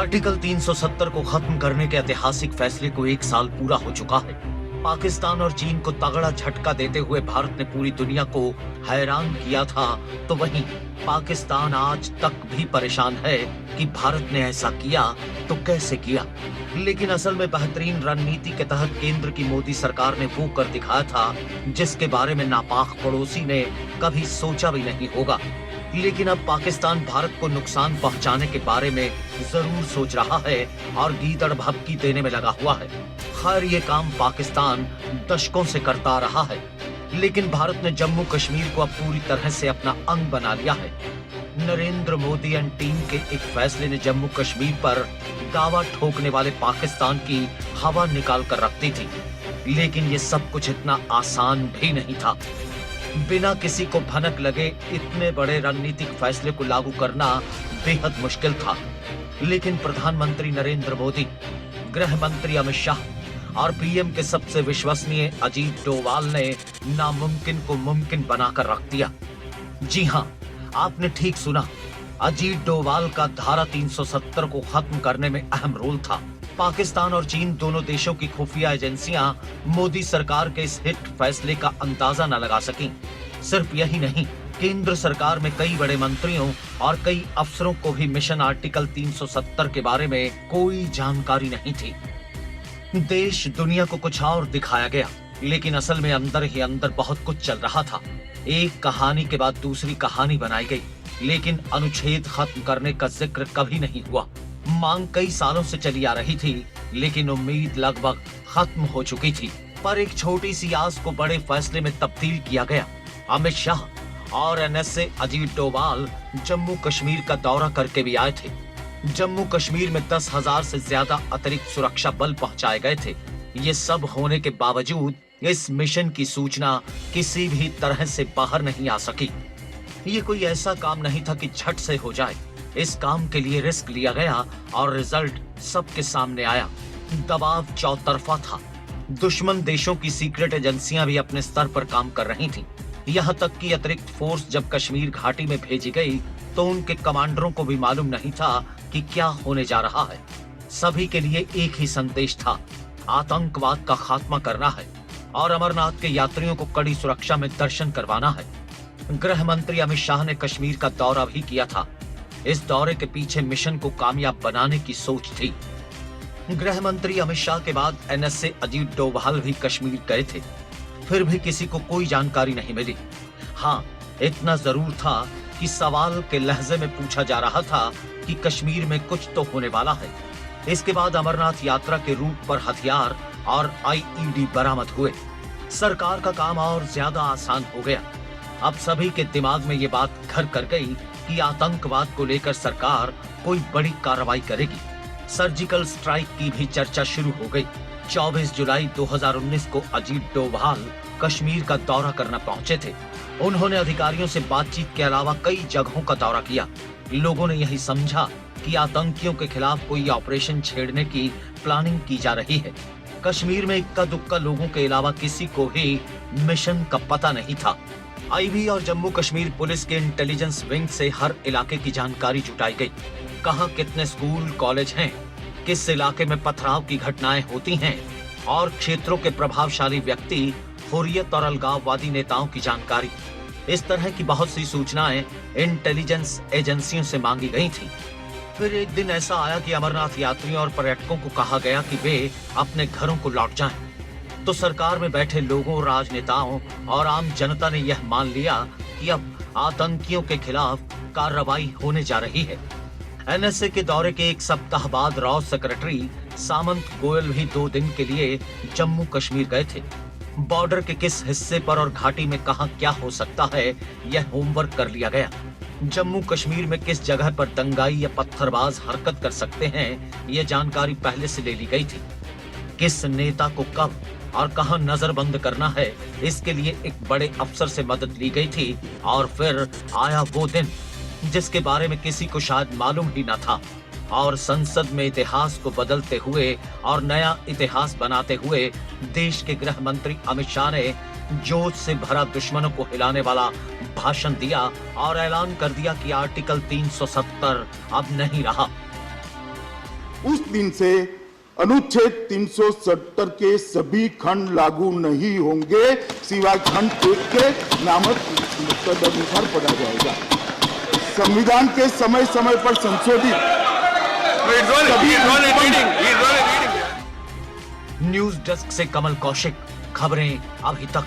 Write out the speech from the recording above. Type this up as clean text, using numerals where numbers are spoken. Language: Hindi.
आर्टिकल 370 को खत्म करने के ऐतिहासिक फैसले को 1 साल पूरा हो चुका है। पाकिस्तान और चीन को तगड़ा झटका देते हुए भारत ने पूरी दुनिया को हैरान किया था, तो वहीं पाकिस्तान आज तक भी परेशान है कि भारत ने ऐसा किया तो कैसे किया। लेकिन असल में बेहतरीन रणनीति के तहत केंद्र की मोदी सरकार ने वो कर दिखाया था जिसके बारे में नापाक पड़ोसी ने कभी सोचा भी नहीं होगा। लेकिन अब पाकिस्तान भारत को नुकसान पहुंचाने के बारे में जरूर सोच रहा है और गीदड़ भभकी देने में लगा हुआ है। खैर, ये काम पाकिस्तान दशकों से करता रहा है, लेकिन भारत ने जम्मू कश्मीर को अब पूरी तरह से अपना अंग बना लिया है। नरेंद्र मोदी एंड टीम के एक फैसले ने जम्मू कश्मीर पर दावा ठोकने वाले पाकिस्तान की हवा निकाल कर रख दी थी। लेकिन ये सब कुछ इतना आसान भी नहीं था। बिना किसी को भनक लगे इतने बड़े रणनीतिक फैसले को लागू करना बेहद मुश्किल था। लेकिन प्रधानमंत्री नरेंद्र मोदी, गृह मंत्री अमित शाह और पीएम के सबसे विश्वसनीय अजीत डोभाल ने नामुमकिन को मुमकिन बनाकर रख दिया। जी हां, आपने ठीक सुना, अजीत डोभाल का धारा 370 को खत्म करने में अहम रोल था। पाकिस्तान और चीन दोनों देशों की खुफिया एजेंसियां मोदी सरकार के इस हिट फैसले का अंदाजा न लगा सकीं। सिर्फ यही नहीं, केंद्र सरकार में कई बड़े मंत्रियों और कई अफसरों को भी मिशन आर्टिकल 370 के बारे में कोई जानकारी नहीं थी। देश दुनिया को कुछ और दिखाया गया, लेकिन असल में अंदर ही अंदर बहुत कुछ चल रहा था। एक कहानी के बाद दूसरी कहानी बनाई गई, लेकिन अनुच्छेद खत्म करने का जिक्र कभी नहीं हुआ। मांग कई सालों से चली आ रही थी, लेकिन उम्मीद लगभग खत्म हो चुकी थी। पर एक छोटी सी आस को बड़े फैसले में तब्दील किया गया। अमित शाह और एनएसए अजीत डोभाल जम्मू कश्मीर का दौरा करके भी आए थे। जम्मू कश्मीर में 10,000 से ज्यादा अतिरिक्त सुरक्षा बल पहुंचाए गए थे। ये सब होने के बावजूद इस मिशन की सूचना किसी भी तरह से बाहर नहीं आ सकी। ये कोई ऐसा काम नहीं था कि झट से हो जाए। इस काम के लिए रिस्क लिया गया और रिजल्ट सबके सामने आया। दबाव चौतरफा था। दुश्मन देशों की सीक्रेट एजेंसियां भी अपने स्तर पर काम कर रही थीं। यहाँ तक कि अतिरिक्त फोर्स जब कश्मीर घाटी में भेजी गई तो उनके कमांडरों को भी मालूम नहीं था कि क्या होने जा रहा है। सभी के लिए एक ही संदेश था, आतंकवाद का खात्मा करना है और अमरनाथ के यात्रियों को कड़ी सुरक्षा में दर्शन करवाना है। गृह मंत्री अमित शाह ने कश्मीर का दौरा भी किया था। इस दौरे के पीछे मिशन को कामयाब बनाने की सोच थी। गृह मंत्री अमित शाह के बाद एनएसए अजीत डोभाल भी कश्मीर गए थे। फिर भी किसी को कोई जानकारी नहीं मिली। हाँ, इतना जरूर था कि सवाल के लहजे में पूछा जा रहा था कि कश्मीर में कुछ तो होने वाला है। इसके बाद अमरनाथ यात्रा के रूट पर हथियार और आईईडी बरामद हुए। सरकार का काम और ज्यादा आसान हो गया। अब सभी के दिमाग में ये बात घर कर गई कि आतंकवाद को लेकर सरकार कोई बड़ी कार्रवाई करेगी। सर्जिकल स्ट्राइक की भी चर्चा शुरू हो गई। 24 जुलाई 2019 को अजीत डोभाल कश्मीर का दौरा करना पहुंचे थे। उन्होंने अधिकारियों से बातचीत के अलावा कई जगहों का दौरा किया। लोगों ने यही समझा कि आतंकियों के खिलाफ कोई ऑपरेशन छेड़ने की प्लानिंग की जा रही है। कश्मीर में इक्का दुक्का लोगों के अलावा किसी को भी मिशन का पता नहीं था। आईबी और जम्मू कश्मीर पुलिस के इंटेलिजेंस विंग से हर इलाके की जानकारी जुटाई गई। कहां कितने स्कूल कॉलेज हैं, किस इलाके में पथराव की घटनाएं होती हैं और क्षेत्रों के प्रभावशाली व्यक्ति, हुर्रियत और अलगाववादी नेताओं की जानकारी। इस तरह की बहुत सी सूचनाएं इंटेलिजेंस एजेंसियों से मांगी गई थी। फिर एक दिन ऐसा आया कि अमरनाथ यात्रियों और पर्यटकों को कहा गया कि वे अपने घरों को लौट जाएं। तो सरकार में बैठे लोगों, राजनेताओं और आम जनता ने यह मान लिया कि अब आतंकियों के खिलाफ कार्रवाई होने जा रही है। एनएसए के दौरे के एक सप्ताह बाद रॉ सेक्रेटरी सामंत गोयल भी 2 दिन के लिए जम्मू कश्मीर गए थे। बॉर्डर के किस हिस्से पर और घाटी में कहां क्या हो सकता है, यह होमवर्क कर लिया गया। जम्मू कश्मीर में किस जगह पर दंगाई या पत्थरबाज हरकत कर सकते हैं, यह जानकारी पहले से ले ली गई थी। किस नेता को कब और कहां नजरबंद करना है, इसके लिए एक बड़े अफसर से मदद ली गई थी। और फिर आया वो दिन जिसके बारे में किसी को शायद मालूम ही न था, और संसद में इतिहास को बदलते हुए और नया इतिहास बनाते हुए देश के गृह मंत्री अमित शाह ने जोश से भरा दुश्मनों को हिलाने वाला भाषण दिया और ऐलान कर दिया कि आर्टिकल 370 अब नहीं रहा। उस दिन से अनुच्छेद 370 के सभी खंड लागू नहीं होंगे, सिवाय खंड 1 के नामक तदनुसार पढ़ा जाएगा। संविधान के समय समय पर संशोधित न्यूज डेस्क से कमल कौशिक, खबरें अभी तक।